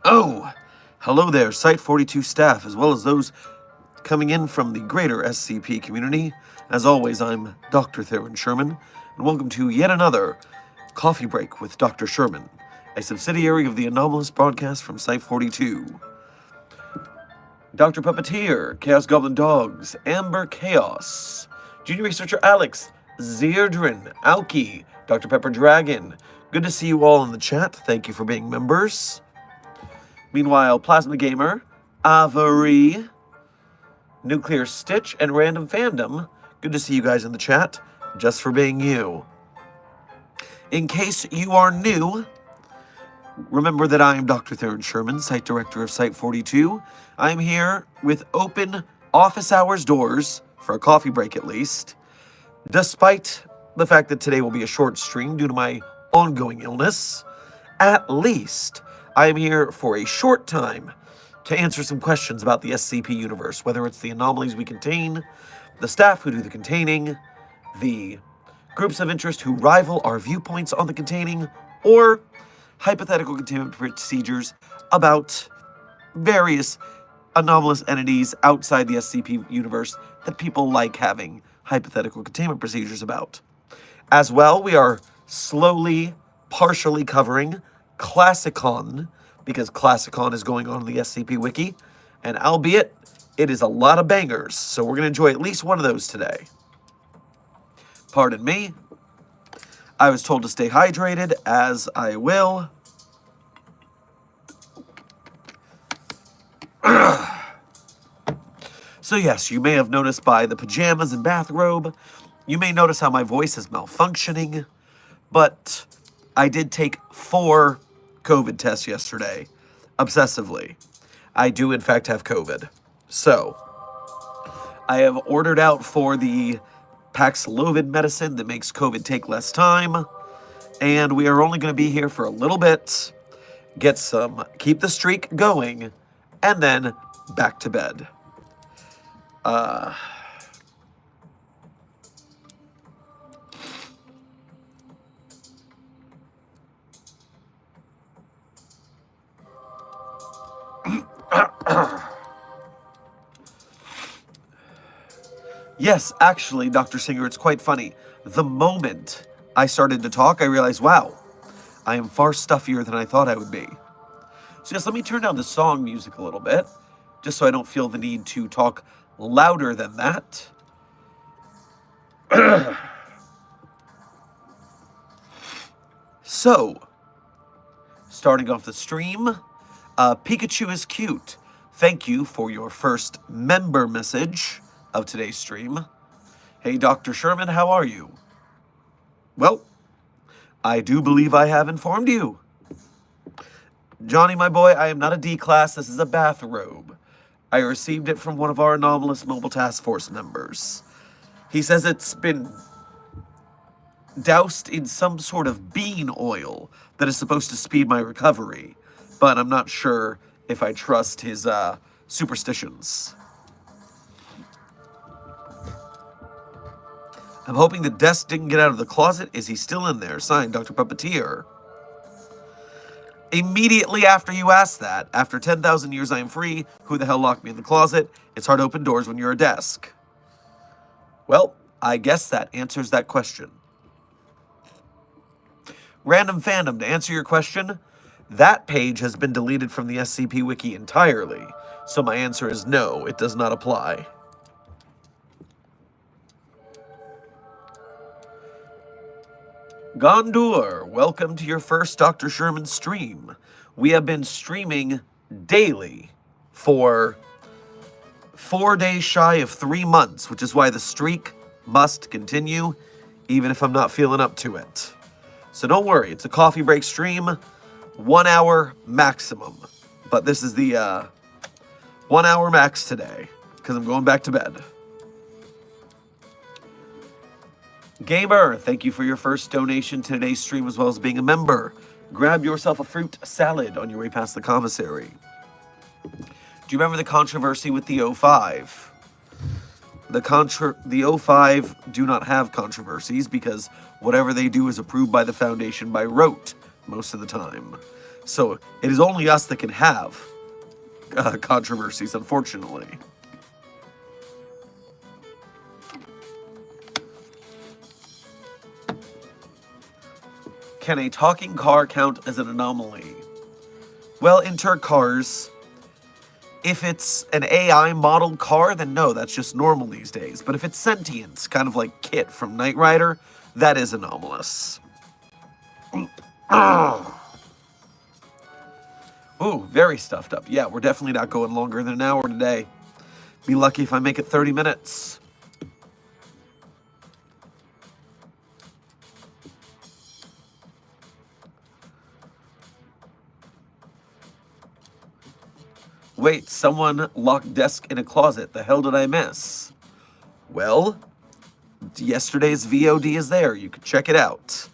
Oh, hello there, Site 42 staff, as well as those coming in from the greater SCP community. As always, I'm Dr. Theron Sherman, and welcome to yet another Coffee Break with Dr. Sherman, a subsidiary of the anomalous broadcast from Site 42. Dr. Puppeteer, Chaos Goblin Dogs, Amber Chaos, Junior Researcher Alex, Zerdrin, Alki, Dr. Pepper Dragon. Good to see you all in the chat. Thank you for being members. Meanwhile, Plasma Gamer, Avery, Nuclear Stitch, and Random Fandom. Good to see you guys in the chat, just for being you. In case you are new, remember that I am Dr. Theron Sherman, Site Director of Site 42. I'm here with open office hours doors, for a coffee break at least, despite the fact that today will be a short stream due to my ongoing illness. At least, I am here for a short time to answer some questions about the SCP universe, whether it's the anomalies we contain, the staff who do the containing, the groups of interest who rival our viewpoints on the containing, or hypothetical containment procedures about various anomalous entities outside the SCP universe that people like having hypothetical containment procedures about. As well, we are slowly, partially covering Classicon, because Classicon is going on in the SCP Wiki, and albeit, it is a lot of bangers, so we're going to enjoy at least one of those today. Pardon me. I was told to stay hydrated, as I will. So yes, you may have noticed by the pajamas and bathrobe, you may notice how my voice is malfunctioning, but I did take 4 COVID tests yesterday, obsessively. I do in fact have COVID. So, I have ordered out for the Paxlovid medicine that makes COVID take less time, and we are only going to be here for a little bit, keep the streak going, and then back to bed. Yes, actually, Dr. Singer, it's quite funny. The moment I started to talk, I realized, wow, I am far stuffier than I thought I would be. So yes, let me turn down the song music a little bit, just so I don't feel the need to talk louder than that. So, starting off the stream, Pikachu is cute. Thank you for your first member message of today's stream. Hey, Dr. Sherman, how are you? Well, I do believe I have informed you. Johnny, my boy, I am not a D-class. This is a bathrobe. I received it from one of our anomalous mobile task force members. He says it's been doused in some sort of bean oil that is supposed to speed my recovery, but I'm not sure if I trust his superstitions. I'm hoping the desk didn't get out of the closet. Is he still in there? Signed, Dr. Puppeteer. Immediately after you asked that, after 10,000 years I am free, who the hell locked me in the closet? It's hard to open doors when you're a desk. Well, I guess that answers that question. Random Fandom, to answer your question, that page has been deleted from the SCP Wiki entirely, so my answer is no, it does not apply. Gondor, welcome to your first Dr. Sherman stream. We have been streaming daily for 4 days shy of 3 months, which is why the streak must continue, even if I'm not feeling up to it. So don't worry, it's a coffee break stream, 1 hour maximum. But this is the 1 hour max today, because I'm going back to bed. Gamer, thank you for your first donation to today's stream as well as being a member. Grab yourself a fruit salad on your way past the commissary. Do you remember the controversy with the 05? The 05 do not have controversies because whatever they do is approved by the Foundation by rote most of the time. So it is only us that can have controversies, unfortunately. Can a talking car count as an anomaly? Well, in Turk cars, if it's an AI modeled car, then no, that's just normal these days. But if it's sentient, kind of like Kit from Knight Rider, that is anomalous. Ooh, very stuffed up. Yeah, we're definitely not going longer than an hour today. Be lucky if I make it 30 minutes. Wait, someone locked desk in a closet. The hell did I miss? Well, yesterday's VOD is there. You can check it out.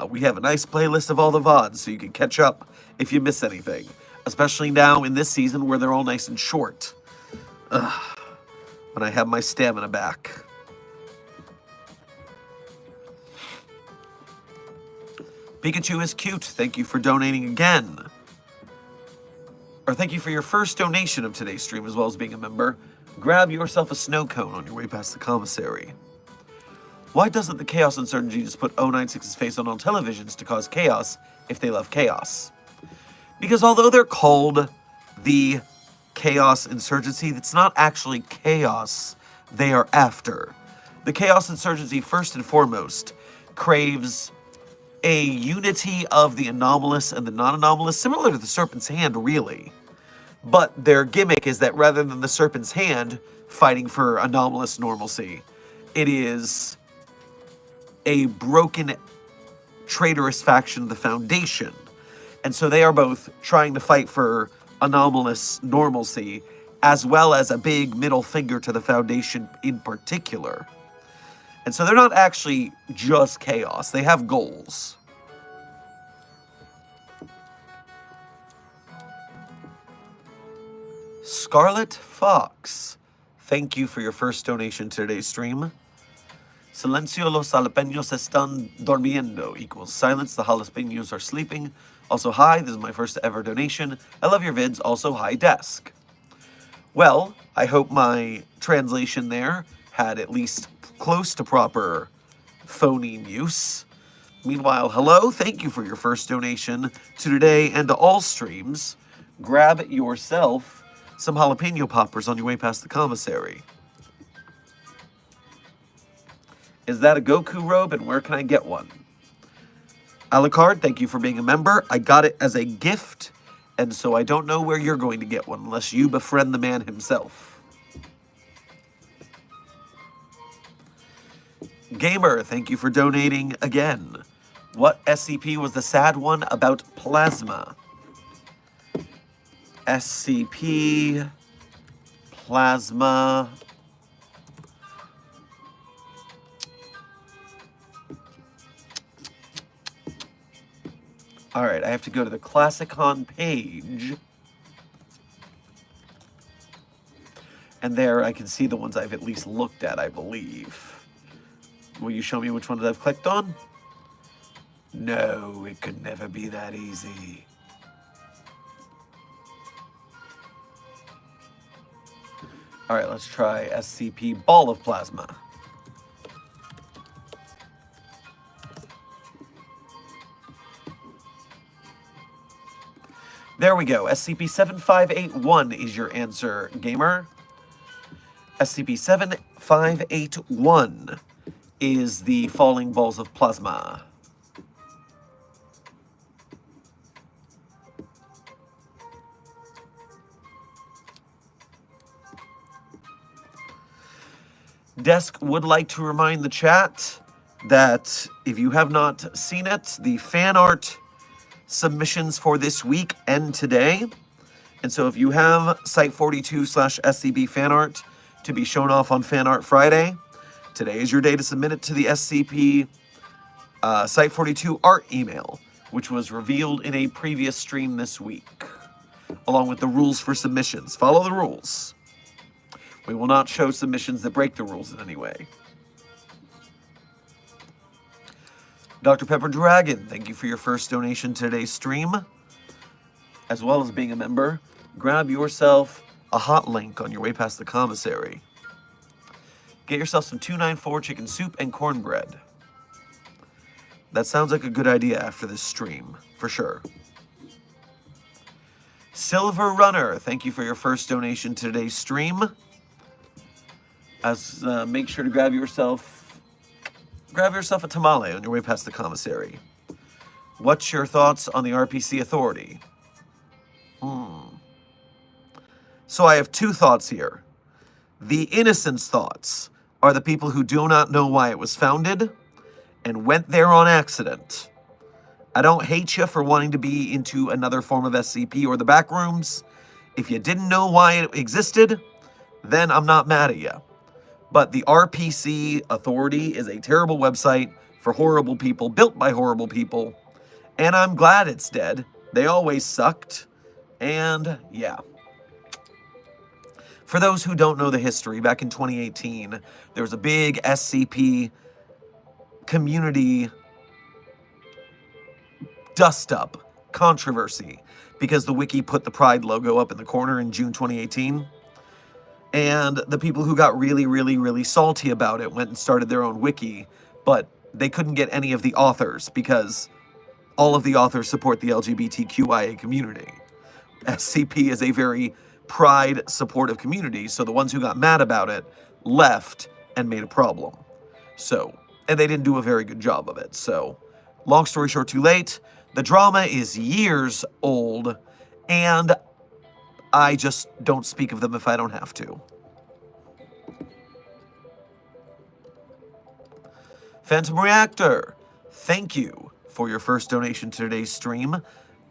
We have a nice playlist of all the VODs, so you can catch up if you miss anything. Especially now in this season where they're all nice and short. When I have my stamina back. Pikachu is cute. Thank you for donating again. Or thank you for your first donation of today's stream as well as being a member. Grab yourself a snow cone on your way past the commissary. Why doesn't the Chaos Insurgency just put 096's face on all televisions to cause chaos if they love chaos? Because although they're called the Chaos Insurgency, it's not actually chaos they are after. The Chaos Insurgency, first and foremost, craves a unity of the anomalous and the non-anomalous, similar to the Serpent's Hand, really. But their gimmick is that rather than the Serpent's Hand fighting for anomalous normalcy, it is a broken, traitorous faction of the Foundation. And so they are both trying to fight for anomalous normalcy, as well as a big middle finger to the Foundation in particular. And so they're not actually just chaos. They have goals. Scarlet Fox, thank you for your first donation to today's stream. Silencio, los jalapeños están durmiendo equals silence, the jalapeños are sleeping. Also, hi, this is my first ever donation. I love your vids. Also, hi, desk. Well, I hope my translation there had at least close to proper phoneme use. Meanwhile, hello, thank you for your first donation to today and to all streams. Grab yourself some jalapeno poppers on your way past the commissary. Is that a Goku robe, and where can I get one? Alucard, thank you for being a member. I got it as a gift, and so I don't know where you're going to get one unless you befriend the man himself. Gamer, thank you for donating again. What SCP was the sad one about plasma? SCP, plasma. All right, I have to go to the Classicon page. And there I can see the ones I've at least looked at, I believe. Will you show me which ones I've clicked on? No, it could never be that easy. All right, let's try SCP Ball of Plasma. There we go. SCP-7581 is your answer, gamer. SCP-7581 is the falling balls of plasma. Desk would like to remind the chat that if you have not seen it, the fan art submissions for this week end today. And so if you have Site42/SCP fan art to be shown off on Fan Art Friday, today is your day to submit it to the SCP Site42 art email, which was revealed in a previous stream this week, along with the rules for submissions. Follow the rules. We will not show submissions that break the rules in any way. Dr. Pepper Dragon, thank you for your first donation to today's stream, as well as being a member. Grab yourself a hot link on your way past the commissary. Get yourself some 294 chicken soup and cornbread. That sounds like a good idea after this stream, for sure. Silver Runner, thank you for your first donation to today's stream. Make sure to grab yourself a tamale on your way past the commissary. What's your thoughts on the RPC Authority? So I have two thoughts here. The innocence thoughts are the people who do not know why it was founded and went there on accident. I don't hate you for wanting to be into another form of SCP or the back rooms. If you didn't know why it existed, then I'm not mad at you. But the RPC Authority is a terrible website for horrible people, built by horrible people, and I'm glad it's dead. They always sucked, and yeah. For those who don't know the history, back in 2018, there was a big SCP community dust-up controversy because the wiki put the Pride logo up in the corner in June 2018. And the people who got really, really, really salty about it went and started their own wiki, but they couldn't get any of the authors because all of the authors support the LGBTQIA community. SCP is a very Pride supportive community, so the ones who got mad about it left and made a problem. So, and they didn't do a very good job of it. So, long story short, too late. The drama is years old, and I just don't speak of them if I don't have to. Phantom Reactor, thank you for your first donation to today's stream.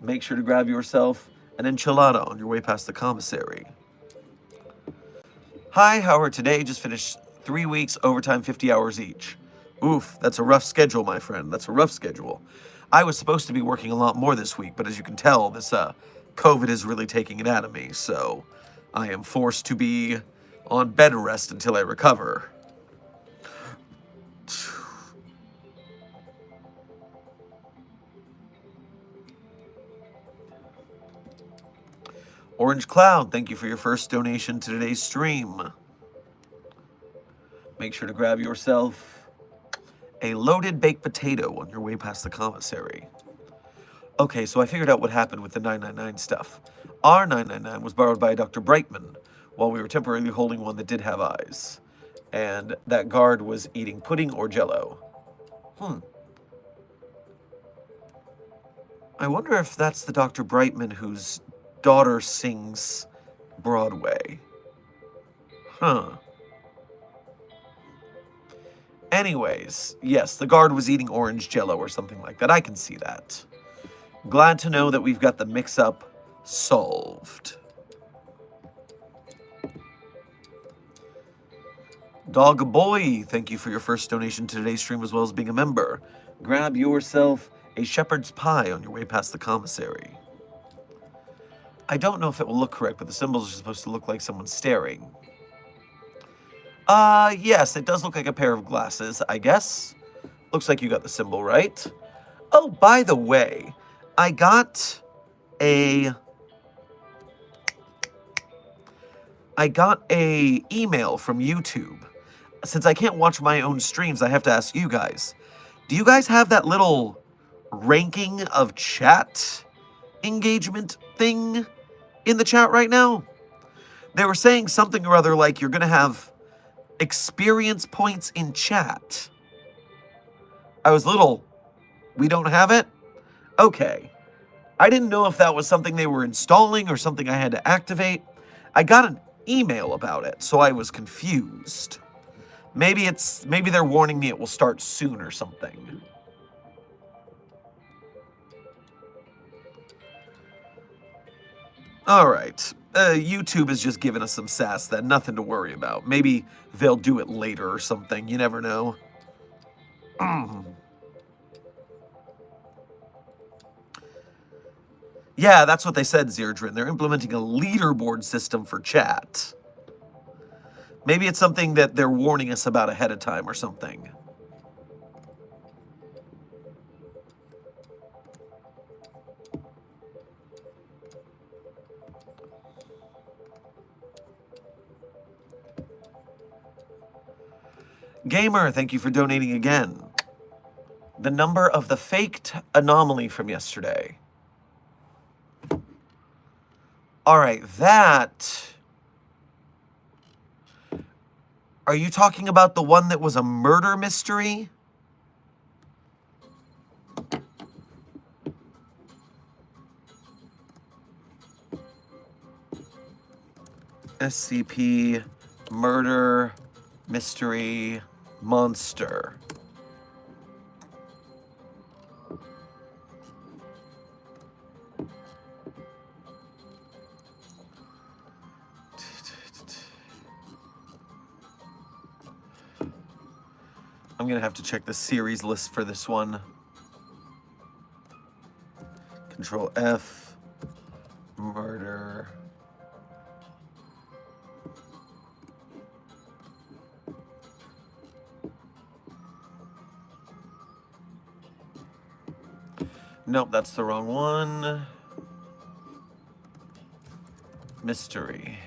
Make sure to grab yourself an enchilada on your way past the commissary. Hi, Howard. Today just finished 3 weeks, overtime 50 hours each. Oof, that's a rough schedule, my friend. That's a rough schedule. I was supposed to be working a lot more this week, but as you can tell, this COVID is really taking it out of me, so I am forced to be on bed rest until I recover. Orange Cloud, thank you for your first donation to today's stream. Make sure to grab yourself a loaded baked potato on your way past the commissary. Okay, so I figured out what happened with the 999 stuff. Our 999 was borrowed by Dr. Brightman while we were temporarily holding one that did have eyes. And that guard was eating pudding or jello. I wonder if that's the Dr. Brightman whose daughter sings Broadway. Anyways, yes, the guard was eating orange jello or something like that. I can see that. Glad to know that we've got the mix-up solved. Dog Boy, thank you for your first donation to today's stream as well as being a member. Grab yourself a shepherd's pie on your way past the commissary. I don't know if it will look correct, but the symbols are supposed to look like someone staring. Yes, it does look like a pair of glasses, I guess. Looks like you got the symbol right. Oh, by the way, I got a email from YouTube. Since I can't watch my own streams, I have to ask you guys. Do you guys have that little ranking of chat engagement thing in the chat right now? They were saying something or other like you're going to have experience points in chat. I was we don't have it? Okay. I didn't know if that was something they were installing or something I had to activate. I got an email about it, so I was confused. Maybe they're warning me it will start soon or something. All right. YouTube is just giving us some sass then, nothing to worry about. Maybe they'll do it later or something. You never know. Yeah, that's what they said, Zerdrin. They're implementing a leaderboard system for chat. Maybe it's something that they're warning us about ahead of time or something. Gamer, thank you for donating again. The number of the faked anomaly from yesterday. All right, that... Are you talking about the one that was a murder mystery? SCP Murder Mystery Monster. I'm going to have to check the series list for this one. Control F. Murder. Nope, that's the wrong one. Mystery.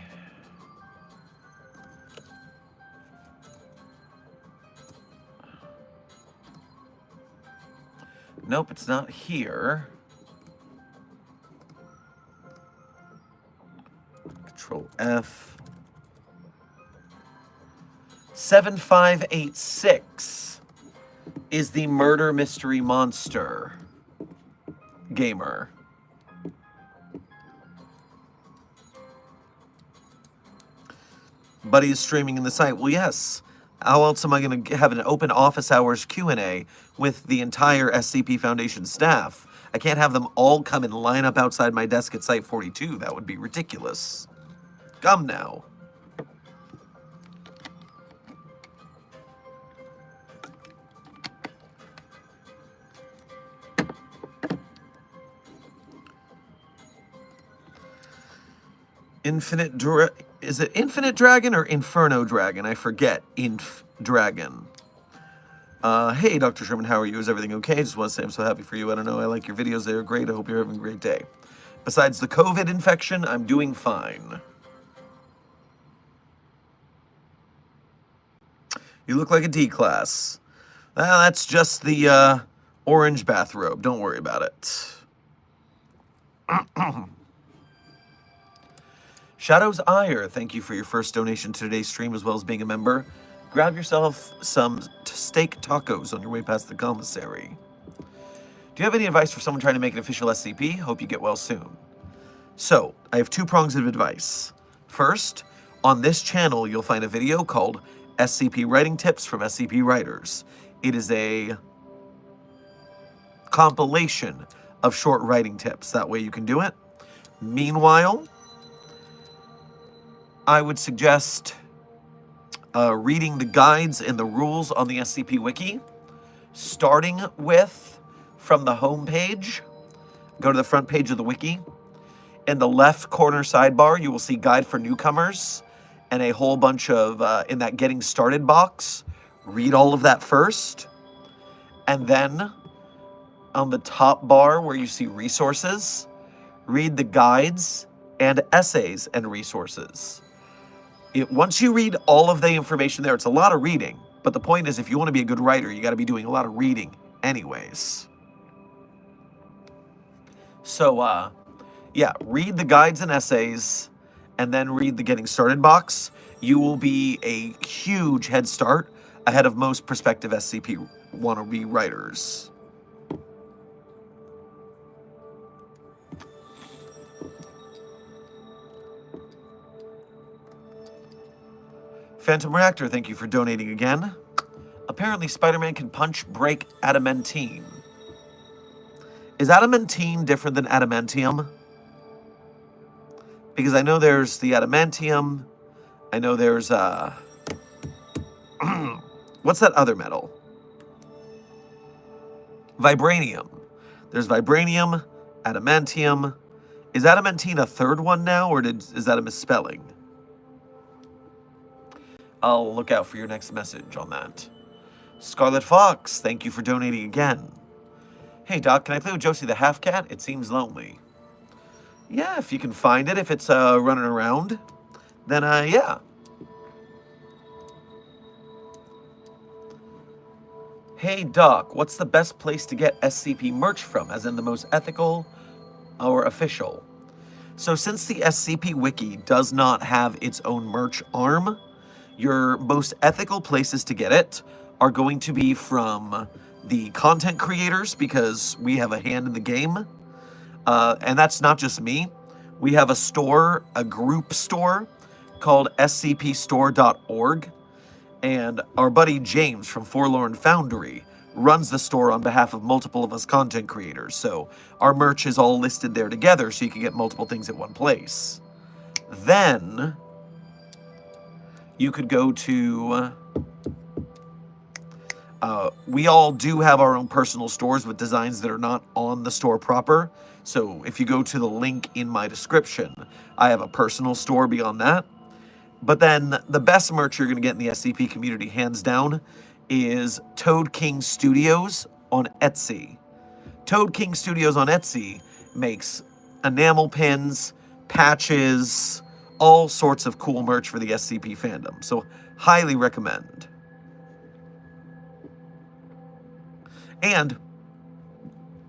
Nope, it's not here. Control F. 7586 is the murder mystery monster. Gamer. Buddy is streaming in the site. Well, yes. How else am I going to have an open office hours Q&A with the entire SCP Foundation staff? I can't have them all come and line up outside my desk at Site 42. That would be ridiculous. Come now. Is it Infinite Dragon or Inferno Dragon? I forget. Dragon. Hey, Dr. Sherman, how are you? Is everything okay? Just want to say I'm so happy for you. I don't know. I like your videos. They're great. I hope you're having a great day. Besides the COVID infection, I'm doing fine. You look like a D-class. Well, that's just the orange bathrobe. Don't worry about it. Shadow's Ire, thank you for your first donation to today's stream as well as being a member. Grab yourself some steak tacos on your way past the commissary. Do you have any advice for someone trying to make an official SCP? Hope you get well soon. So, I have 2 prongs of advice. First, on this channel, you'll find a video called SCP Writing Tips from SCP Writers. It is a compilation of short writing tips. That way you can do it. Meanwhile, I would suggest reading the guides and the rules on the SCP Wiki, starting with from the home page. Go to the front page of the Wiki. In the left corner sidebar, you will see Guide for Newcomers and a whole bunch of, in that Getting Started box. Read all of that first. And then on the top bar where you see resources, read the guides and essays and resources. Once you read all of the information there, it's a lot of reading. But the point is, if you want to be a good writer, you got to be doing a lot of reading anyways. So, yeah, read the guides and essays, and then read the Getting Started box. You will be a huge head start ahead of most prospective SCP wannabe writers. Phantom Reactor, thank you for donating again. Apparently Spider-Man can punch break adamantine. Is adamantine different than adamantium? Because I know there's the adamantium. I know there's what's that other metal? Vibranium. There's vibranium, adamantium. Is adamantine a third one now, or is that a misspelling? I'll look out for your next message on that. Scarlet Fox, thank you for donating again. Hey, Doc, can I play with Josie the Half Cat? It seems lonely. Yeah, if you can find it, if it's running around, then yeah. Hey, Doc, what's the best place to get SCP merch from, as in the most ethical or official? So since the SCP Wiki does not have its own merch arm, your most ethical places to get it are going to be from the content creators, because we have a hand in the game. And that's not just me. We have a store, a group store called scpstore.org. And our buddy James from Forlorn Foundry runs the store on behalf of multiple of us content creators. So our merch is all listed there together, so you can get multiple things at one place. Then you could go to... we all do have our own personal stores with designs that are not on the store proper. So if you go to the link in my description, I have a personal store beyond that. But then the best merch you're going to get in the SCP community, hands down, is Toad King Studios on Etsy. Toad King Studios on Etsy makes enamel pins, patches, all sorts of cool merch for the SCP fandom. So highly recommend. And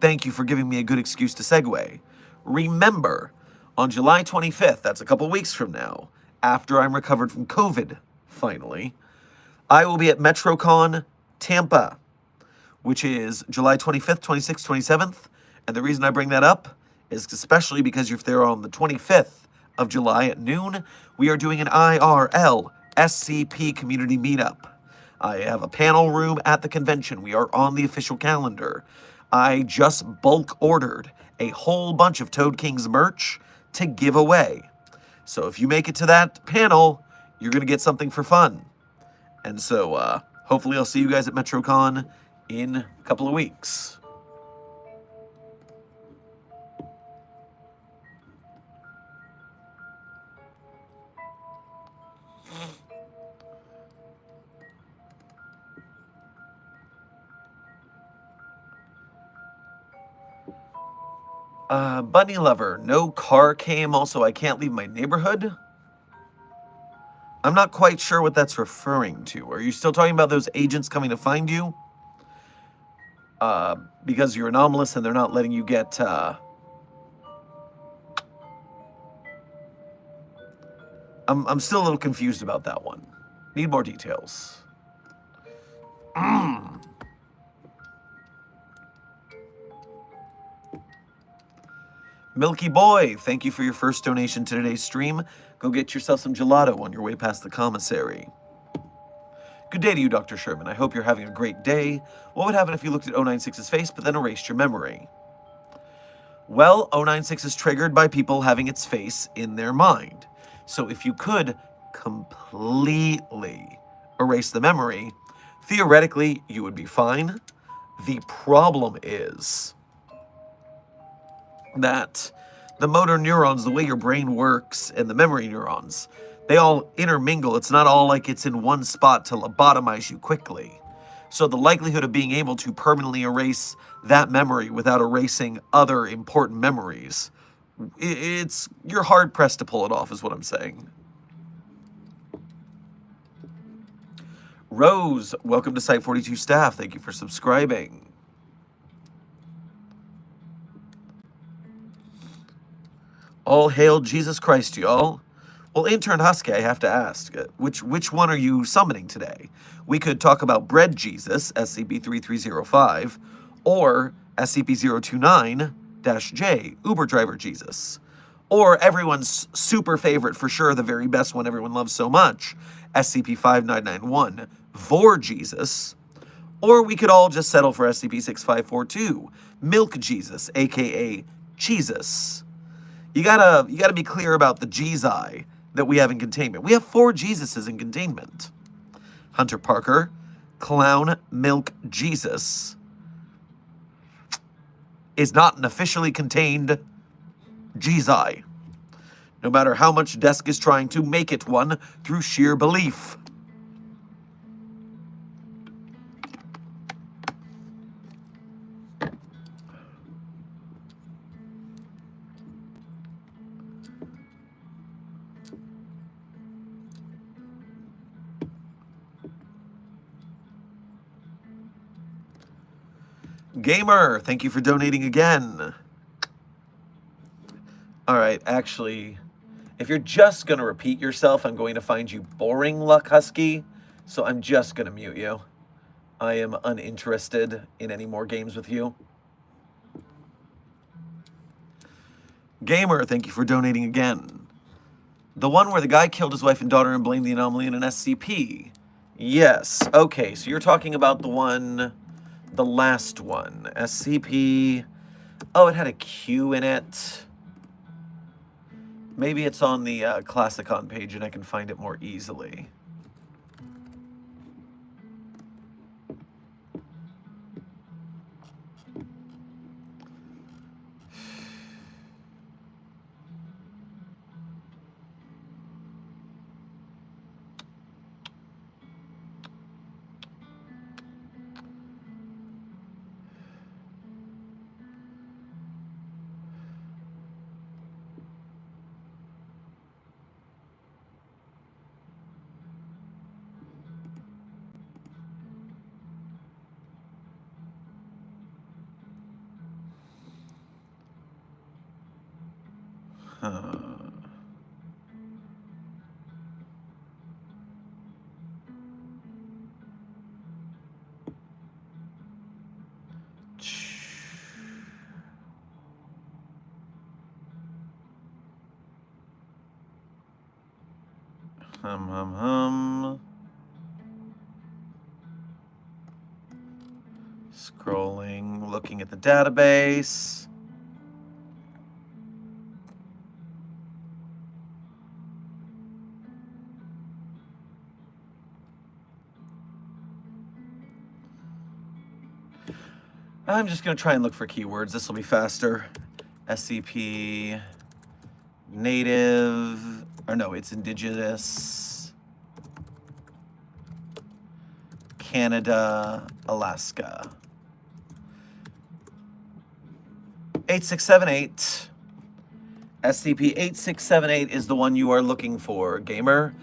thank you for giving me a good excuse to segue. Remember, on July 25th, that's a couple weeks from now, after I'm recovered from COVID, finally, I will be at MetroCon Tampa, which is July 25th, 26th, 27th. And the reason I bring that up is especially because if they're on the 25th of July at noon, we are doing an IRL SCP community meetup. I have a panel room at the convention. We are on the official calendar. I just bulk ordered a whole bunch of Toad King's merch to give away. So if you make it to that panel, you're going to get something for fun. And so hopefully I'll see you guys at MetroCon in a couple of weeks. Bunny Lover, no car came, also I can't leave my neighborhood. I'm not quite sure what that's referring to. Are you still talking about those agents coming to find you? Because you're anomalous and they're not letting you get, I'm still a little confused about that one. Need more details. Milky Boy, thank you for your first donation to today's stream. Go get yourself some gelato on your way past the commissary. Good day to you, Dr. Sherman. I hope you're having a great day. What would happen if you looked at 096's face but then erased your memory? Well, 096 is triggered by people having its face in their mind. So if you could completely erase the memory, theoretically, you would be fine. The problem is that the motor neurons, the way your brain works, and the memory neurons, they all intermingle. It's not all like it's in one spot to lobotomize you quickly. So the likelihood of being able to permanently erase that memory without erasing other important memories, you're hard-pressed to pull it off, is what I'm saying. Rose, welcome to Site 42 staff. Thank you for subscribing. All hail Jesus Christ, y'all. Well, Intern Husky, I have to ask, which one are you summoning today? We could talk about Bread Jesus, SCP-3305, or SCP-029-J, Uber Driver Jesus. Or everyone's super favorite, for sure, the very best one everyone loves so much, SCP-5991, Vor Jesus, or we could all just settle for SCP-6542, Milk Jesus, aka Jesus. You gotta be clear about the Gezi that we have in containment. We have 4 Jesuses in containment. Hunter Parker, Clown Milk Jesus, is not an officially contained Gezi, no matter how much Desk is trying to make it one through sheer belief. Gamer, thank you for donating again. All right, actually, if you're just going to repeat yourself, I'm going to find you boring, Luck Husky, so I'm just going to mute you. I am uninterested in any more games with you. Gamer, thank you for donating again. The one where the guy killed his wife and daughter and blamed the anomaly in an SCP. Yes, okay, so you're talking about the one, the last one. SCP, oh, it had a Q in it. Maybe it's on the Classicon page and I can find it more easily. Scrolling, looking at the database. I'm just going to try and look for keywords. This will be faster. SCP, native, or no, it's indigenous, Canada, Alaska. 8678. SCP-8678 is the one you are looking for, gamer.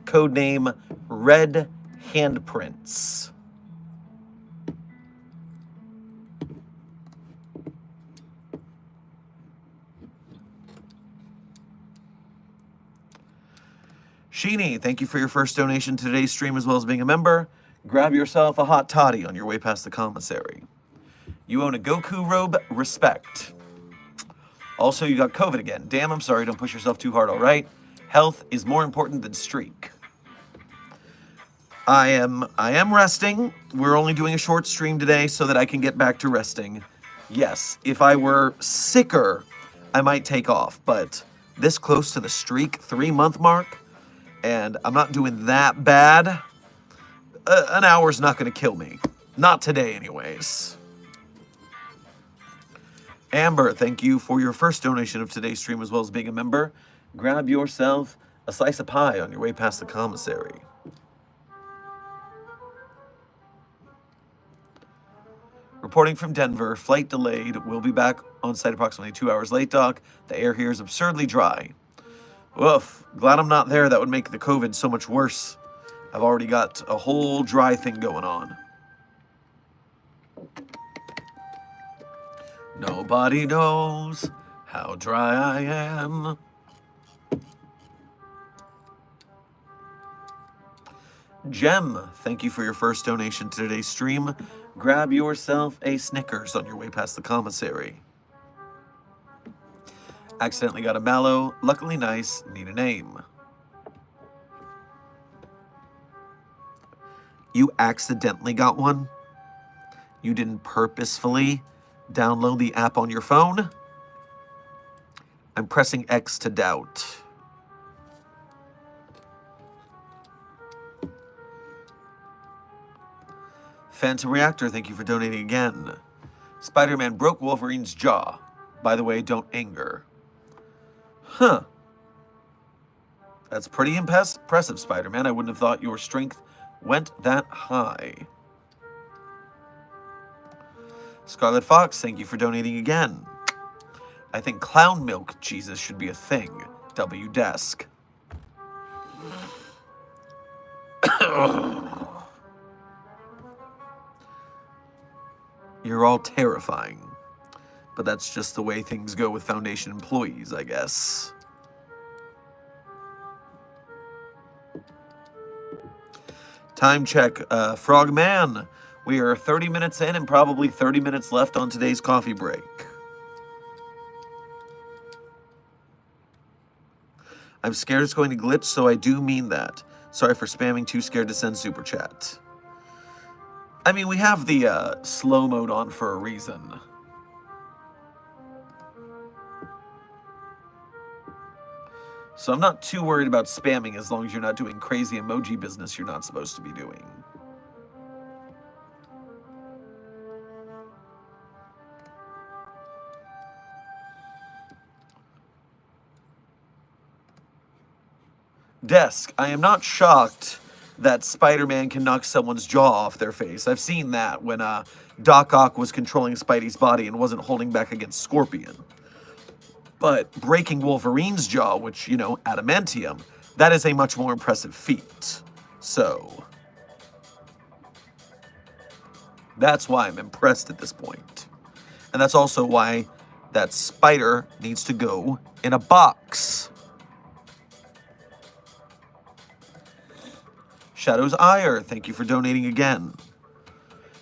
Codename Red Handprints. Sheeny, thank you for your first donation to today's stream as well as being a member. Grab yourself a hot toddy on your way past the commissary. You own a Goku robe, respect. Also, you got COVID again. Damn, I'm sorry, don't push yourself too hard, all right? Health is more important than streak. I am resting. We're only doing a short stream today so that I can get back to resting. Yes, if I were sicker, I might take off, but this close to the streak 3-month mark, and I'm not doing that bad, an hour's not going to kill me. Not today, anyways. Amber, thank you for your first donation of today's stream as well as being a member. Grab yourself a slice of pie on your way past the commissary. Reporting from Denver, flight delayed. We'll be back on site approximately 2 hours late, Doc. The air here is absurdly dry. Woof, glad I'm not there. That would make the COVID so much worse. I've already got a whole dry thing going on. Nobody knows how dry I am. Gem, thank you for your first donation to today's stream. Grab yourself a Snickers on your way past the commissary. Accidentally got a mallow. Luckily nice. Need a name. You accidentally got one? You didn't purposefully download the app on your phone? I'm pressing X to doubt. Phantom Reactor, thank you for donating again. Spider-Man broke Wolverine's jaw. By the way, don't anger. Huh. That's pretty impressive, Spider-Man. I wouldn't have thought your strength went that high. Scarlet Fox, thank you for donating again. I think clown milk Jesus should be a thing. W Desk. You're all terrifying. But that's just the way things go with Foundation employees, I guess. Time check, Frogman. We are 30 minutes in and probably 30 minutes left on today's coffee break. I'm scared it's going to glitch, so I do mean that. Sorry for spamming, too scared to send super chat. I mean, we have the slow mode on for a reason. So I'm not too worried about spamming as long as you're not doing crazy emoji business you're not supposed to be doing. Desk, I am not shocked that Spider-Man can knock someone's jaw off their face. I've seen that when Doc Ock was controlling Spidey's body and wasn't holding back against Scorpion. But breaking Wolverine's jaw, which, you know, adamantium, that is a much more impressive feat. So that's why I'm impressed at this point. And that's also why that spider needs to go in a box. Shadow's Ire, thank you for donating again.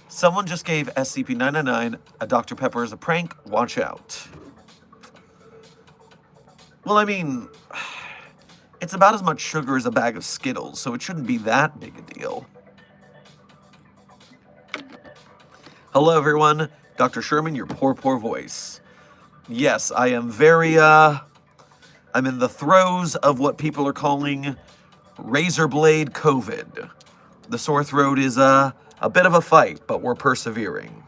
Someone just gave SCP-999 a Dr. Pepper as a prank. Watch out. Well, I mean, it's about as much sugar as a bag of Skittles, so it shouldn't be that big a deal. Hello, everyone. Dr. Sherman, your poor voice. Yes, I am very, I'm in the throes of what people are calling razor blade COVID. The sore throat is a bit of a fight, but we're persevering.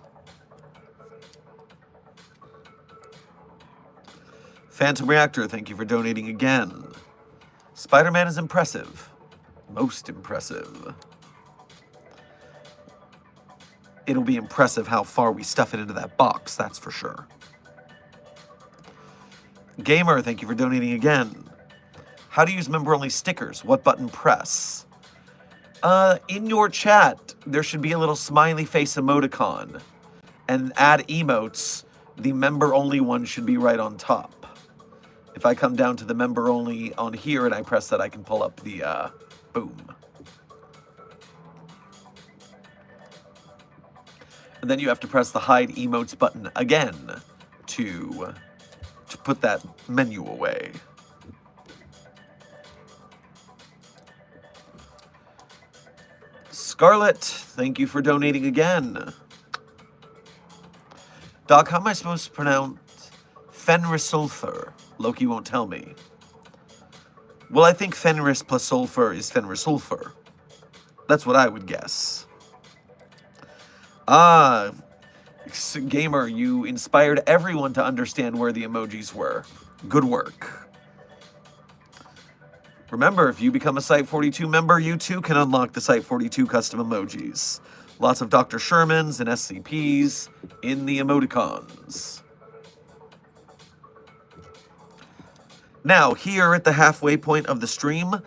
Phantom Reactor, thank you for donating again. Spider-Man is impressive. Most impressive. It'll be impressive how far we stuff it into that box, that's for sure. Gamer, thank you for donating again. How to use member-only stickers? What button press? In your chat, there should be a little smiley face emoticon. And add emotes. The member-only one should be right on top. If I come down to the member-only on here and I press that, I can pull up the, boom. And then you have to press the hide emotes button again to put that menu away. Scarlet, thank you for donating again. Doc, how am I supposed to pronounce Fenris sulfur? Loki won't tell me. Well, I think Fenris plus sulfur is Fenris sulfur. That's what I would guess. Ah, Gamer, you inspired everyone to understand where the emojis were. Good work. Remember, if you become a Site42 member, you too can unlock the Site42 custom emojis. Lots of Dr. Shermans and SCPs in the emoticons. Now, here at the halfway point of the stream,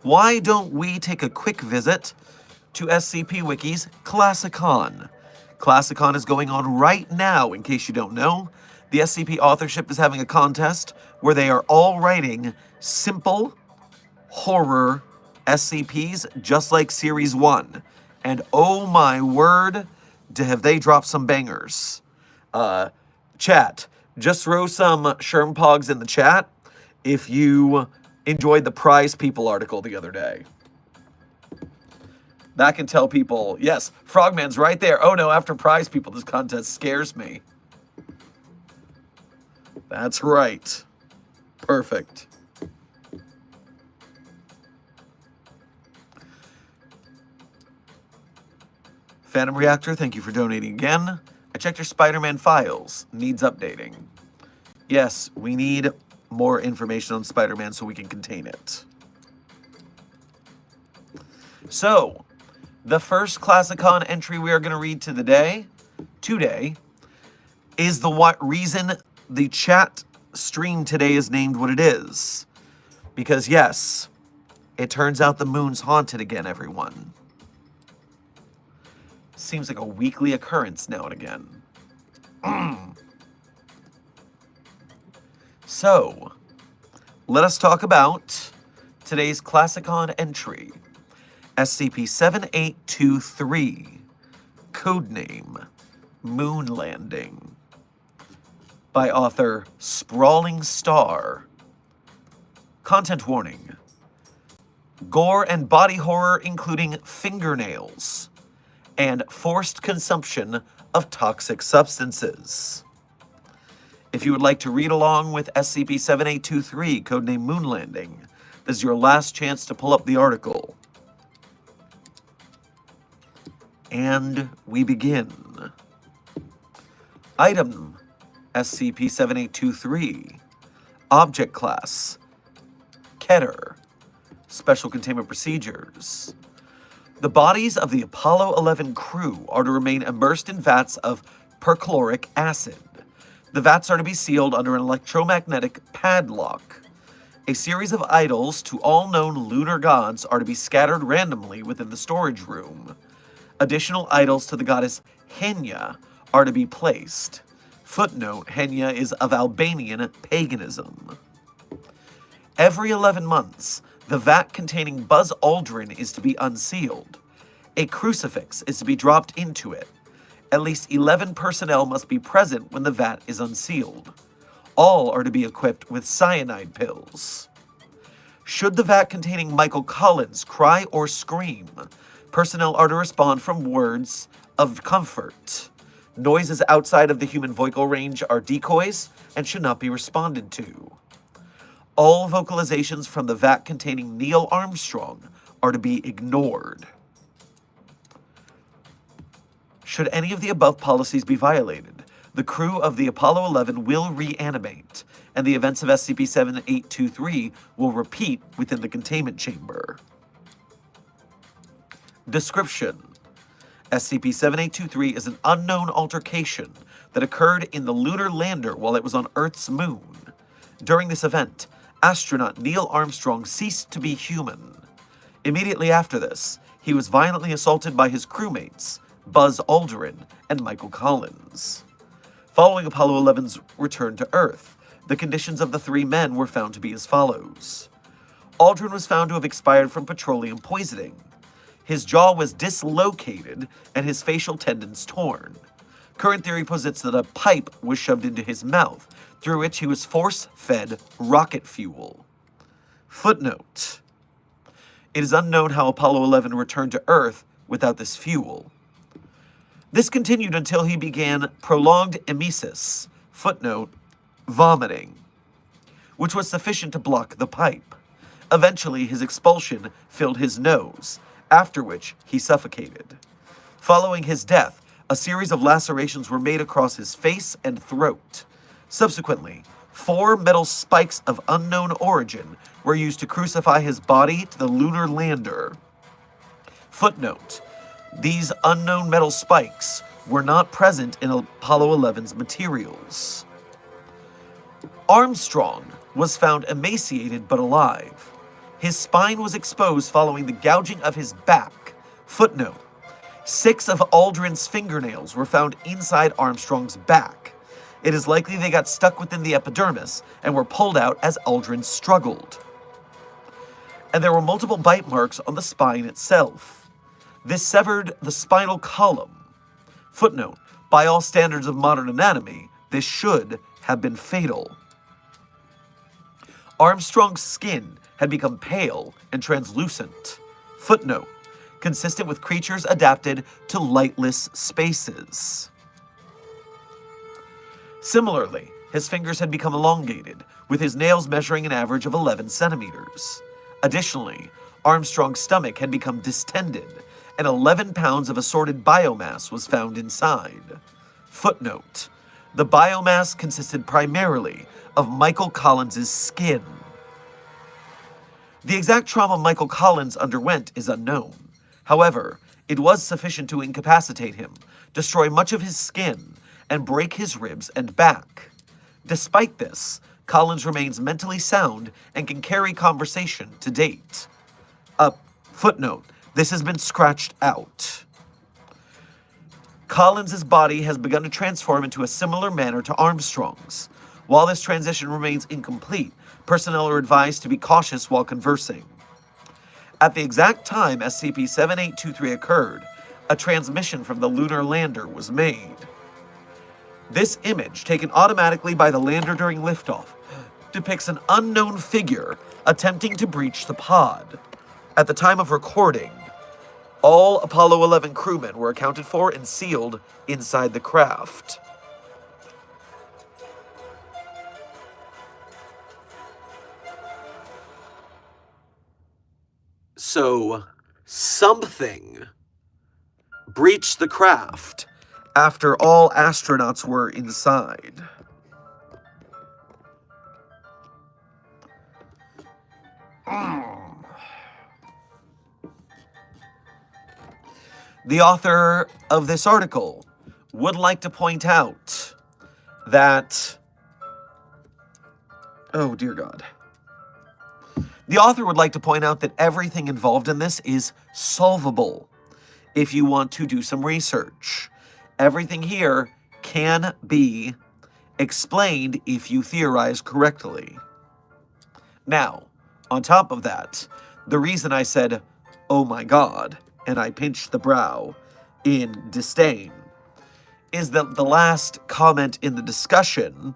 why don't we take a quick visit to SCP Wiki's Classicon? Classicon is going on right now, in case you don't know. The SCP authorship is having a contest where they are all writing simple horror SCPs just like Series 1. And oh my word, have they dropped some bangers. Chat, just throw some Shermpogs in the chat if you enjoyed the Prize People article the other day. That can tell people, yes, Frogman's right there. Oh no, after prize people, this contest scares me. That's right. Perfect. Phantom Reactor, thank you for donating again. I checked your Spider-Man files. Needs updating. Yes, we need more information on Spider-Man so we can contain it. So, the first Classicon entry we are going to read today, is the reason the chat stream today is named what it is. Because yes, it turns out the moon's haunted again, everyone. Seems like a weekly occurrence now and again. So, let us talk about today's Classicon entry. SCP-7823. Codename Moonlanding. By author Sprawling Star. Content warning. Gore and body horror including fingernails. And forced consumption of toxic substances. If you would like to read along with SCP-7823, codename Moonlanding, this is your last chance to pull up the article. And we begin. Item SCP-7823. Object Class Keter. Special Containment Procedures. The bodies of the Apollo 11 crew are to remain immersed in vats of perchloric acid. The vats are to be sealed under an electromagnetic padlock. A series of idols to all known lunar gods are to be scattered randomly within the storage room. Additional idols to the goddess Henya are to be placed. Footnote, Henya is of Albanian paganism. Every 11 months, the vat containing Buzz Aldrin is to be unsealed. A crucifix is to be dropped into it. At least 11 personnel must be present when the vat is unsealed. All are to be equipped with cyanide pills. Should the vat containing Michael Collins cry or scream, personnel are to respond from words of comfort. Noises outside of the human vocal range are decoys and should not be responded to. All vocalizations from the vat containing Neil Armstrong are to be ignored. Should any of the above policies be violated, the crew of the Apollo 11 will reanimate, and the events of SCP-7823 will repeat within the containment chamber. Description: SCP-7823 is an unknown altercation that occurred in the lunar lander while it was on Earth's moon. During this event, astronaut Neil Armstrong ceased to be human. Immediately after this, he was violently assaulted by his crewmates, Buzz Aldrin and Michael Collins. Following Apollo 11's return to Earth, the conditions of the three men were found to be as follows. Aldrin was found to have expired from petroleum poisoning. His jaw was dislocated and his facial tendons torn. Current theory posits that a pipe was shoved into his mouth, through which he was force-fed rocket fuel. Footnote: it is unknown how Apollo 11 returned to Earth without this fuel. This continued until he began prolonged emesis, footnote, vomiting, which was sufficient to block the pipe. Eventually, his expulsion filled his nose, after which he suffocated. Following his death, a series of lacerations were made across his face and throat. Subsequently, 4 metal spikes of unknown origin were used to crucify his body to the lunar lander. Footnote: these unknown metal spikes were not present in Apollo 11's materials. Armstrong was found emaciated but alive. His spine was exposed following the gouging of his back. Footnote: 6 of Aldrin's fingernails were found inside Armstrong's back. It is likely they got stuck within the epidermis and were pulled out as Aldrin struggled. And there were multiple bite marks on the spine itself. This severed the spinal column. Footnote: by all standards of modern anatomy, this should have been fatal. Armstrong's skin had become pale and translucent. Footnote: consistent with creatures adapted to lightless spaces. Similarly, his fingers had become elongated, with his nails measuring an average of 11 centimeters. Additionally, Armstrong's stomach had become distended, and 11 pounds of assorted biomass was found inside. Footnote: the biomass consisted primarily of Michael Collins's skin. The exact trauma Michael Collins underwent is unknown. However, it was sufficient to incapacitate him, destroy much of his skin, and break his ribs and back. Despite this, Collins remains mentally sound and can carry conversation to date. Footnote: this has been scratched out. Collins's body has begun to transform into a similar manner to Armstrong's. While this transition remains incomplete, personnel are advised to be cautious while conversing. At the exact time SCP-7823 occurred, a transmission from the lunar lander was made. This image, taken automatically by the lander during liftoff, depicts an unknown figure attempting to breach the pod. At the time of recording, all Apollo 11 crewmen were accounted for and sealed inside the craft. So, something breached the craft after all astronauts were inside. The author of this article would like to point out that... Oh, dear God. The author would like to point out that everything involved in this is solvable if you want to do some research. Everything here can be explained if you theorize correctly. Now, on top of that, the reason I said, oh my God, and I pinched the brow in disdain, is that the last comment in the discussion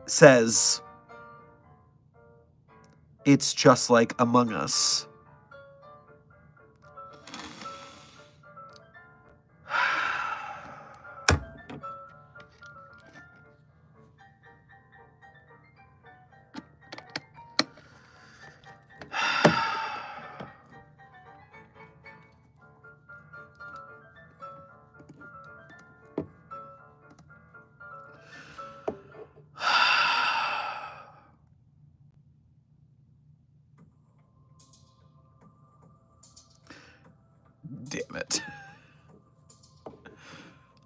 says, it's just like Among Us. Damn it.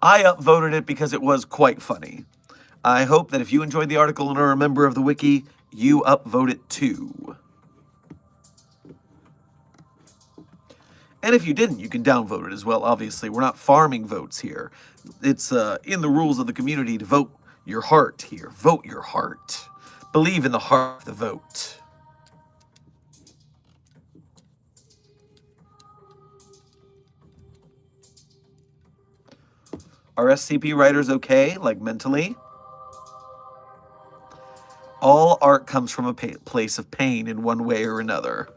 I upvoted it because it was quite funny. I hope that if you enjoyed the article and are a member of the wiki, you upvote it too. And if you didn't, you can downvote it as well, obviously. We're not farming votes here. It's in the rules of the community to vote your heart here. Vote your heart. Believe in the heart of the vote. Are SCP writers okay, like mentally? All art comes from a place of pain in one way or another.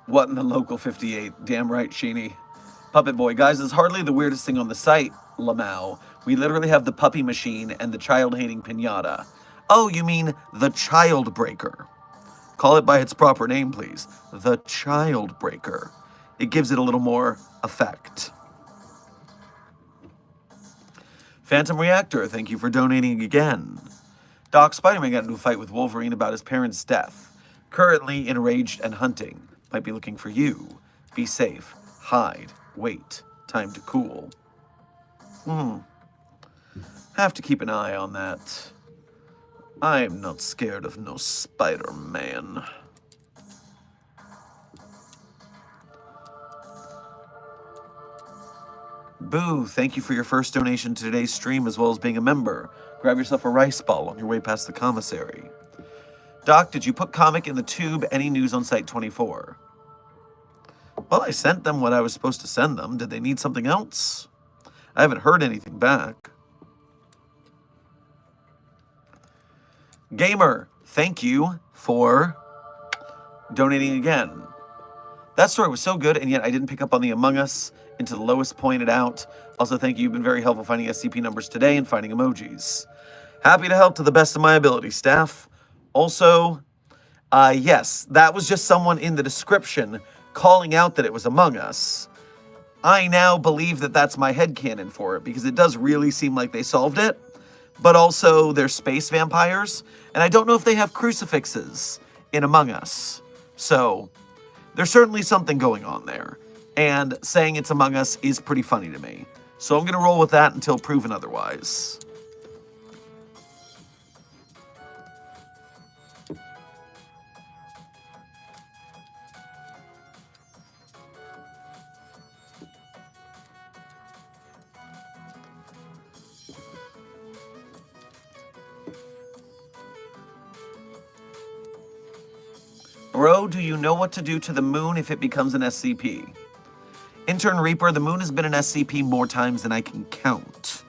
What in the local 58? Damn right, Sheeny. Puppet Boy. Guys, it's hardly the weirdest thing on the site, Lamau. We literally have the puppy machine and the child-hating pinata. Oh, you mean the child breaker. Call it by its proper name, please. The child breaker. It gives it a little more effect. Phantom Reactor, thank you for donating again. Doc, Spider-Man got into a fight with Wolverine about his parents' death. Currently enraged and hunting. Might be looking for you. Be safe. Hide. Wait. Time to cool. Have to keep an eye on that. I'm not scared of no Spider-Man. Boo, thank you for your first donation to today's stream as well as being a member. Grab yourself a rice ball on your way past the commissary. Doc, did you put comic in the tube? Any news on Site 24? Well, I sent them what I was supposed to send them. Did they need something else? I haven't heard anything back. Gamer, thank you for donating again. That story was so good, and yet I didn't pick up on the Among Us until Lois pointed out. Also, thank you. You've been very helpful finding SCP numbers today and finding emojis. Happy to help to the best of my ability, staff. Also, yes, that was just someone in the description calling out that it was Among Us. I now believe that that's my headcanon for it, because it does really seem like they solved it. But also, they're space vampires, and I don't know if they have crucifixes in Among Us. So, there's certainly something going on there. And saying it's Among Us is pretty funny to me. So I'm going to roll with that until proven otherwise. Bro, do you know what to do to the moon if it becomes an SCP? Intern Reaper, the moon has been an SCP more times than I can count.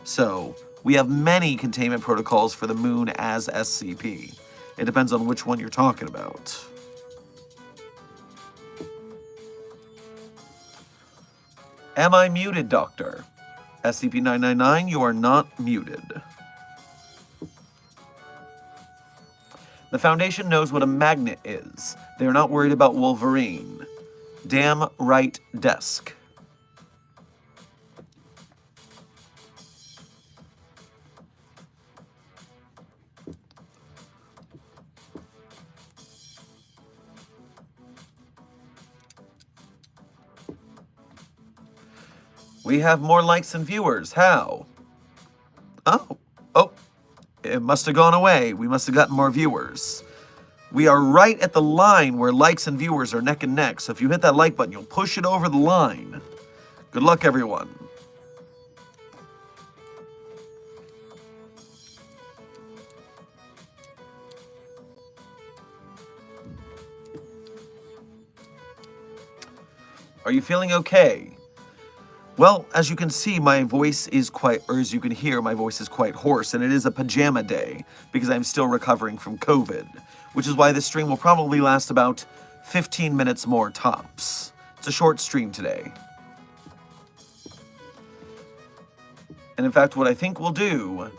So, we have many containment protocols for the moon as SCP. It depends on which one you're talking about. Am I muted, Doctor? SCP-999, you are not muted. The Foundation knows what a magnet is. They're not worried about Wolverine. Damn right, desk. We have more likes than viewers. How? Oh, it must have gone away. We must have gotten more viewers. We are right at the line where likes and viewers are neck and neck. So if you hit that like button, you'll push it over the line. Good luck, everyone. Are you feeling okay? Well, as you can see, my voice is as you can hear, my voice is quite hoarse, and it is a pajama day because I'm still recovering from COVID, which is why this stream will probably last about 15 minutes more tops. It's a short stream today. And in fact, what I think we'll do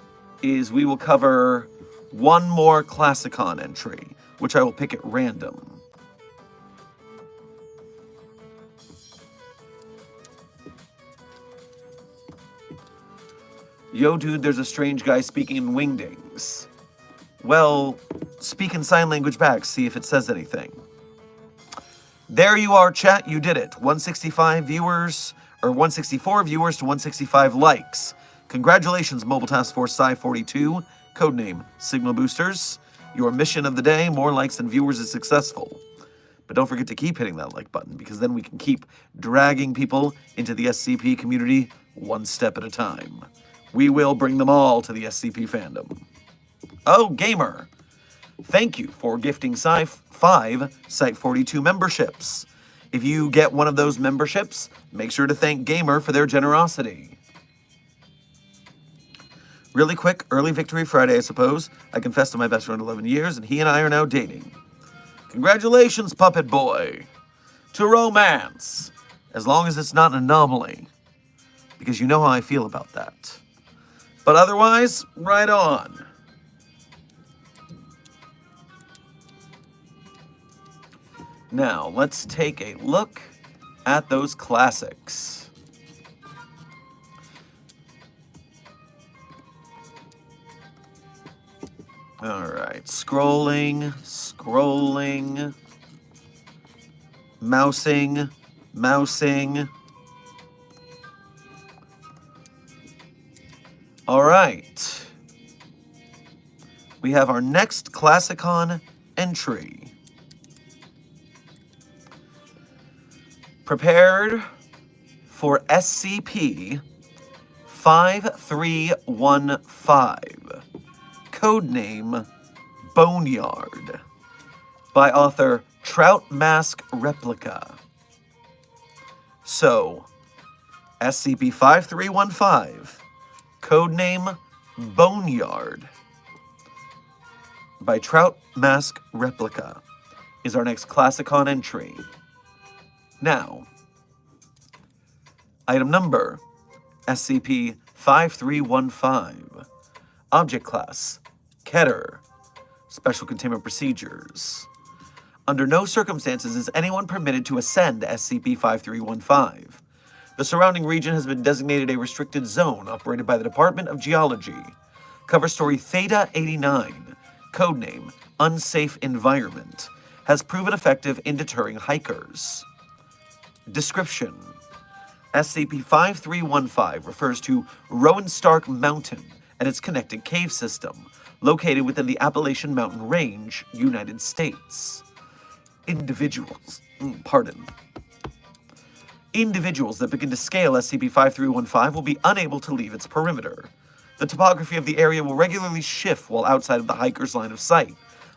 is we will cover one more Classicon entry, which I will pick at random. Yo, dude, there's a strange guy speaking in wingdings. Well, speak in sign language back, see if it says anything. There you are, chat, you did it. 165 viewers, or 164 viewers to 165 likes. Congratulations, Mobile Task Force Psi-42, codename Signal Boosters. Your mission of the day, more likes than viewers, is successful. But don't forget to keep hitting that like button, because then we can keep dragging people into the SCP community one step at a time. We will bring them all to the SCP fandom. Oh, Gamer, thank you for gifting Sci-5 Site-42 memberships. If you get one of those memberships, make sure to thank Gamer for their generosity. Really quick, early victory Friday, I suppose. I confessed to my best friend 11 years, and he and I are now dating. Congratulations, Puppet Boy. To romance. As long as it's not an anomaly. Because you know how I feel about that. But otherwise, right on. Now, let's take a look at those classics. All right, scrolling, mousing. All right. We have our next Classicon entry. Prepared for SCP 5315. Codename Boneyard. By author Trout Mask Replica. So, SCP-5315, codename Boneyard, by Trout Mask Replica, is our next Classicon entry. Now, item number, SCP-5315, Object Class, Keter, Special Containment Procedures. Under no circumstances is anyone permitted to ascend SCP-5315. The surrounding region has been designated a restricted zone operated by the Department of Geology. Cover story Theta-89, codename Unsafe Environment, has proven effective in deterring hikers. Description: SCP-5315 refers to Rowan Stark Mountain and its connected cave system, located within the Appalachian Mountain Range, United States. Individuals that begin to scale SCP-5315 will be unable to leave its perimeter. The topography of the area will regularly shift while outside of the hiker's line of sight,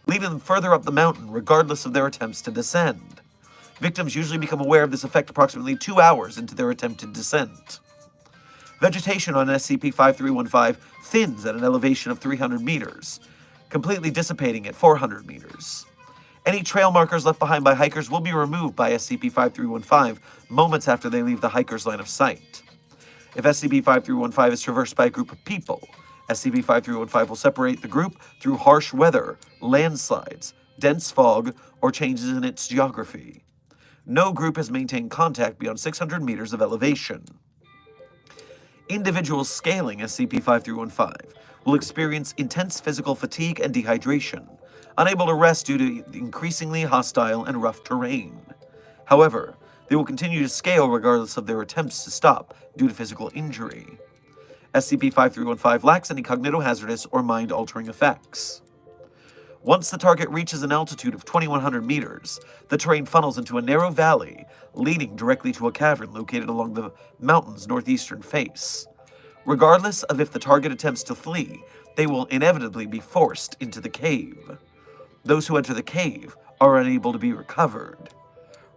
leading them further up the mountain regardless of their attempts to descend. Victims usually become aware of this effect approximately 2 hours into their attempted descent. Vegetation on SCP-5315 thins at an elevation of 300 meters, completely dissipating at 400 meters. Any trail markers left behind by hikers will be removed by SCP-5315 moments after they leave the hiker's line of sight. If SCP-5315 is traversed by a group of people, SCP-5315 will separate the group through harsh weather, landslides, dense fog, or changes in its geography. No group has maintained contact beyond 600 meters of elevation. Individuals scaling SCP-5315 will experience intense physical fatigue and dehydration, unable to rest due to increasingly hostile and rough terrain. However, they will continue to scale regardless of their attempts to stop due to physical injury. SCP-5315 lacks any cognitohazardous or mind-altering effects. Once the target reaches an altitude of 2,100 meters, the terrain funnels into a narrow valley, leading directly to a cavern located along the mountain's northeastern face. Regardless of if the target attempts to flee, they will inevitably be forced into the cave. Those who enter the cave are unable to be recovered.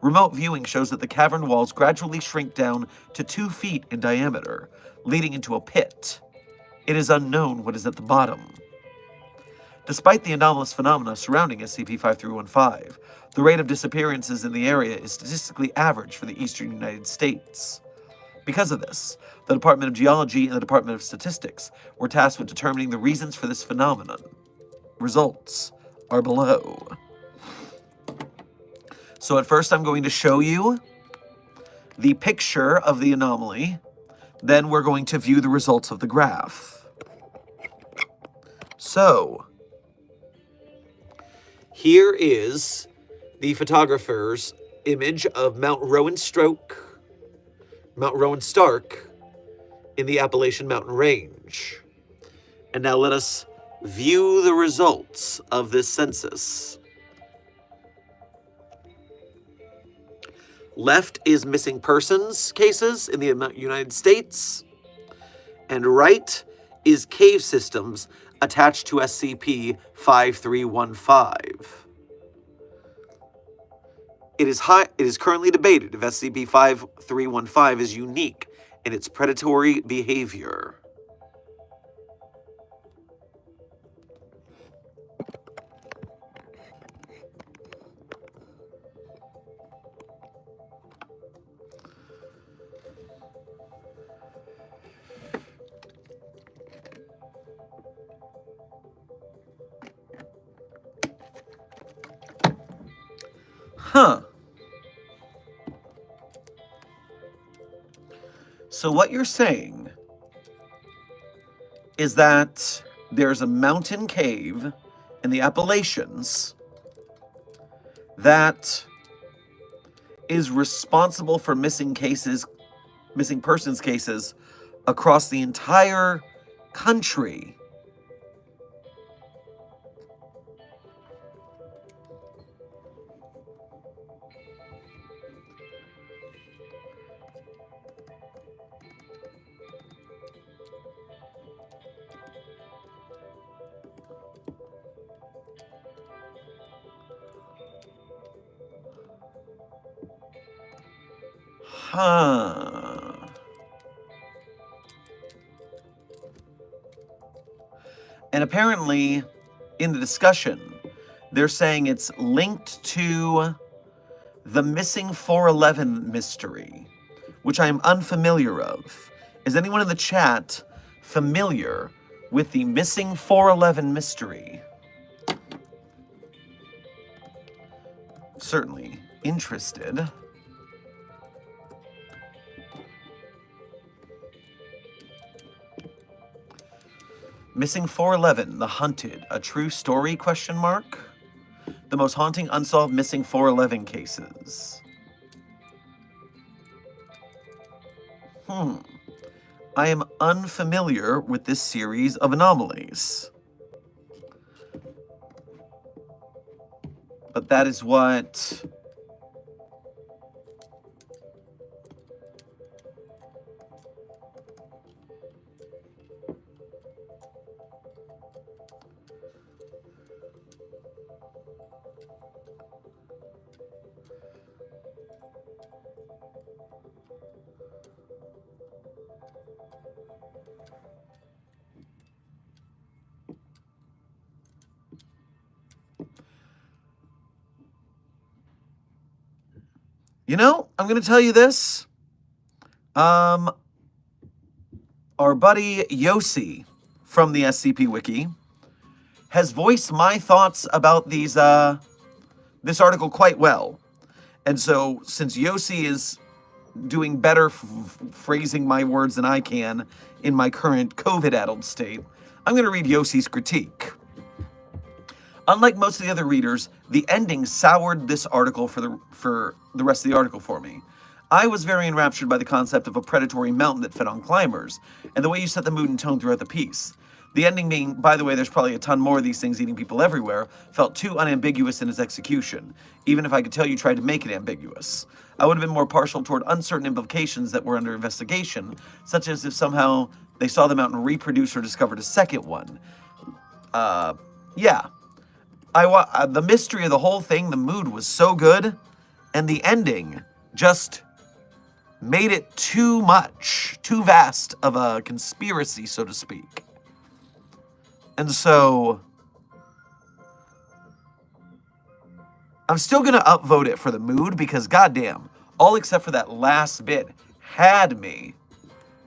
Remote viewing shows that the cavern walls gradually shrink down to 2 feet in diameter, leading into a pit. It is unknown what is at the bottom. Despite the anomalous phenomena surrounding SCP-5315, the rate of disappearances in the area is statistically average for the eastern United States. Because of this, the Department of Geology and the Department of Statistics were tasked with determining the reasons for this phenomenon. Results are below. So at first I'm going to show you the picture of the anomaly, then we're going to view the results of the graph. So, here is the photographer's image of Mount Rowan Stark in the Appalachian Mountain Range. And now let us view the results of this census. Left is missing persons cases in the United States, and right is cave systems attached to SCP-5315. It is currently debated if SCP-5315 is unique in its predatory behavior. So what you're saying is that there's a mountain cave in the Appalachians that is responsible for missing persons cases across the entire country? Huh. And apparently, in the discussion, they're saying it's linked to the missing 411 mystery, which I am unfamiliar of. Is anyone in the chat familiar with the missing 411 mystery? Certainly interested. Missing 411, The Hunted, a true story, question mark? The most haunting unsolved missing 411 cases. I am unfamiliar with this series of anomalies. But that is what... You know, I'm going to tell you this. Our buddy Yossi from the SCP Wiki has voiced my thoughts about these this article quite well. And so, since Yossi is doing better phrasing my words than I can in my current COVID-addled state, I'm going to read Yossi's critique. Unlike most of the other readers, the ending soured this article for the rest of the article for me. I was very enraptured by the concept of a predatory mountain that fed on climbers, and the way you set the mood and tone throughout the piece. The ending being, by the way, there's probably a ton more of these things eating people everywhere, felt too unambiguous in its execution, even if I could tell you tried to make it ambiguous. I would have been more partial toward uncertain implications that were under investigation, such as if somehow they saw the mountain reproduce or discovered a second one. Yeah. The mystery of the whole thing, the mood was so good, and the ending just made it too much, too vast of a conspiracy, so to speak. And so, I'm still going to upvote it for the mood, because goddamn, all except for that last bit had me.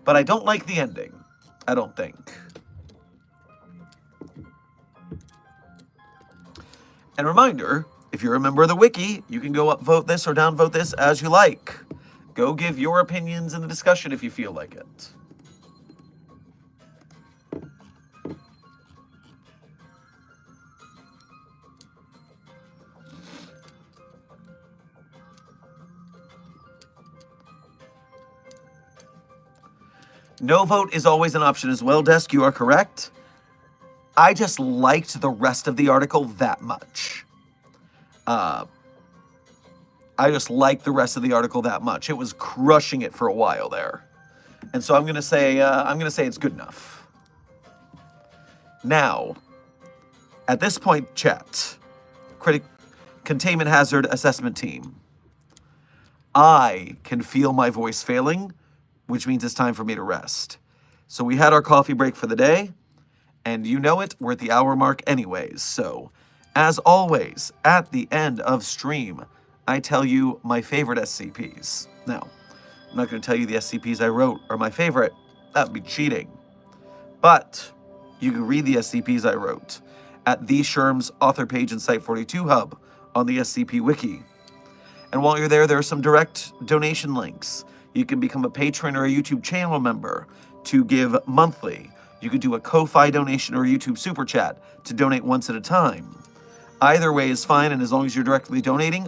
But I don't like the ending, I don't think. And reminder, if you're a member of the wiki, you can go upvote this or downvote this as you like. Go give your opinions in the discussion if you feel like it. No vote is always an option as well, Desk. You are correct. I just liked the rest of the article that much. I just liked the rest of the article that much. It was crushing it for a while there. And so I'm going to say it's good enough. Now, at this point, chat, containment hazard assessment team, I can feel my voice failing, which means it's time for me to rest. So we had our coffee break for the day, and you know it, we're at the hour mark anyways. So, as always, at the end of stream, I tell you my favorite SCPs. Now, I'm not going to tell you the SCPs I wrote are my favorite. That would be cheating. But you can read the SCPs I wrote at the Sherm's author page in Site 42 Hub on the SCP Wiki. And while you're there are some direct donation links. You can become a patron or a YouTube channel member to give monthly. You could do a Ko-Fi donation or a YouTube Super Chat to donate once at a time. Either way is fine, and as long as you're directly donating,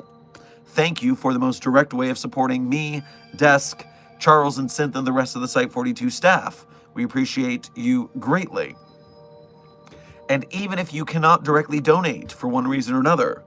thank you for the most direct way of supporting me, Desk, Charles, and Synth, and the rest of the Site 42 staff. We appreciate you greatly. And even if you cannot directly donate for one reason or another,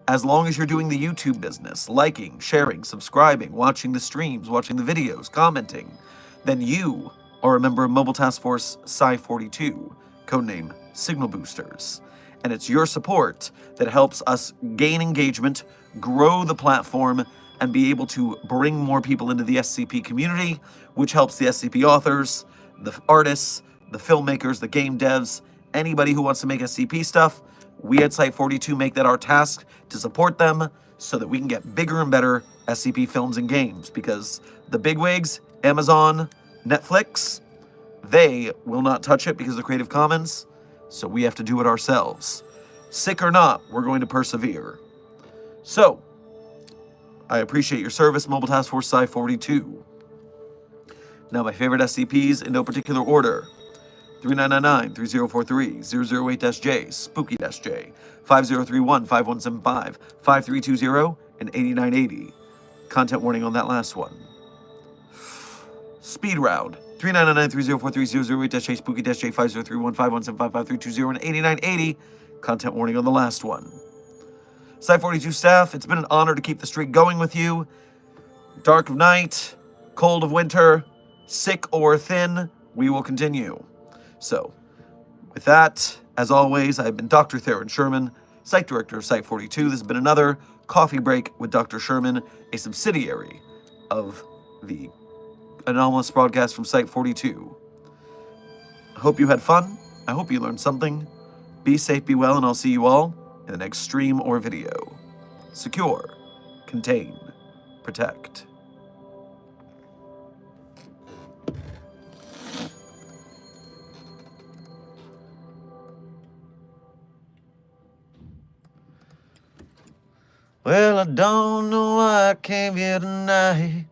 as long as you're doing the YouTube business, liking, sharing, subscribing, watching the streams, watching the videos, commenting, then you are a member of Mobile Task Force Psi-42, codename Signal Boosters. And it's your support that helps us gain engagement, grow the platform, and be able to bring more people into the SCP community, which helps the SCP authors, the artists, the filmmakers, the game devs, anybody who wants to make SCP stuff. We at Site42 make that our task to support them so that we can get bigger and better SCP films and games, because the bigwigs, Amazon, Netflix, they will not touch it because of the Creative Commons, so we have to do it ourselves. Sick or not, we're going to persevere. So, I appreciate your service, Mobile Task Force Psi-42. Now, my favorite SCPs in no particular order: 3999, 3043, 008-J, Spooky-J, 5031, 5175, 5320, and 8980. Content warning on that last one. Speed round: 3999, 3043, 008-J, Spooky-J, 5031, 5175, 5320, and 8980. Content warning on the last one. Site42 staff, it's been an honor to keep the streak going with you. Dark of night, cold of winter, sick or thin, we will continue. So, with that, as always, I've been Dr. Theron Sherman, Site Director of Site42. This has been another Coffee Break with Dr. Sherman, a subsidiary of the anomalous broadcast from Site42. I hope you had fun. I hope you learned something. Be safe, be well, and I'll see you all in the next stream or video. Secure, contain, protect. Well, I don't know why I came here tonight.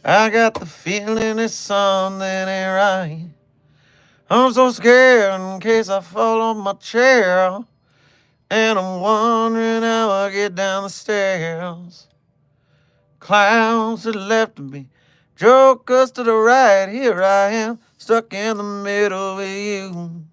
I got the feeling it's something ain't right. I'm so scared in case I fall on my chair, and I'm wondering how I get down the stairs. Clowns to the left of me, jokers to the right. Here I am, stuck in the middle with you.